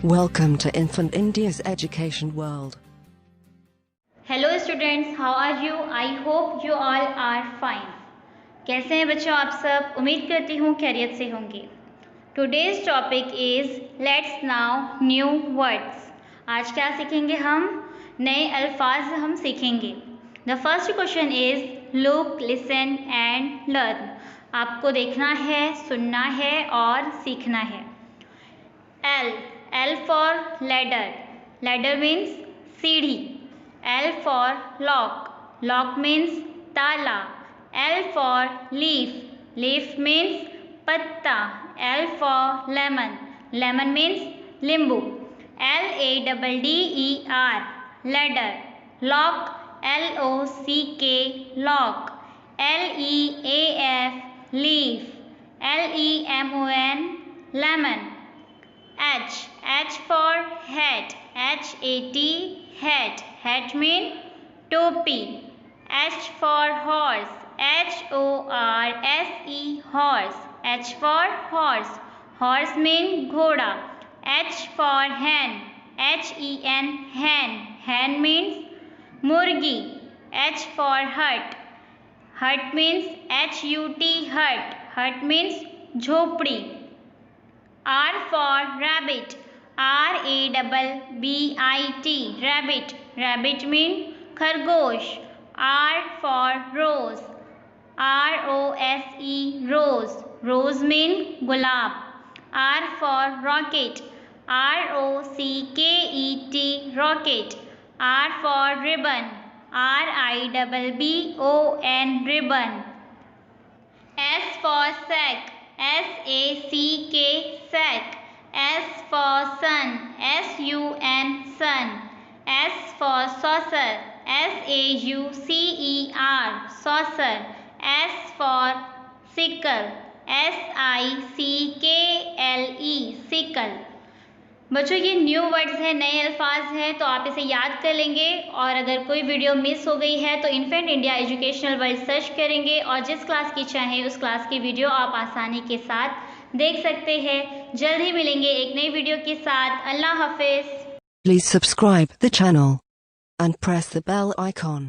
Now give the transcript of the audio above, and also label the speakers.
Speaker 1: Welcome to Infant India's education world.
Speaker 2: Hello students, how are you? I hope you all are fine. कैसे हैं बच्चों आप सब? उम्मीद करती हूँ खैरियत से होंगे. Today's topic is Let's now new words. आज क्या सीखेंगे हम? नए अल्फाज हम सीखेंगे. The first question is look, listen and learn. आपको देखना है, सुनना है और सीखना है. L for ladder. Ladder means सीढ़ी. L for lock. Lock means ताला. L for leaf. Leaf means पत्ता. L for lemon. Lemon means नींबू. LADDER ladder. Lock LOCK lock. LEAF leaf. LEMON lemon. H for hat. HAT hat. Hat mean topi. H for horse. HORSE horse. H for horse. Horse mean घोड़ा. H for hen. HEN hen. Hen means मुर्गी. H for hut. Hut means HUT hut. Hut means झोपड़ी. R for rabbit. RABBIT rabbit. Rabbit mean खरगोश. R for rose. ROSE rose. Rose mean gulab. R for rocket. ROCKET rocket. R for ribbon. RIBBON ribbon. S for sack. SACK sack. S for sun. SUN sun. S for saucer. SAUCER saucer. S for sickle. SICKLE sickle. बच्चों ये new words हैं, नए अल्फाज हैं, तो आप इसे याद कर लेंगे. और अगर कोई वीडियो मिस हो गई है तो infant India educational world search करेंगे और जिस क्लास की चाहें उस क्लास की वीडियो आप आसानी के साथ देख सकते हैं. जल्द ही मिलेंगे एक नई वीडियो के साथ. अल्लाह हाफिज.
Speaker 1: Please subscribe the channel and press the bell icon.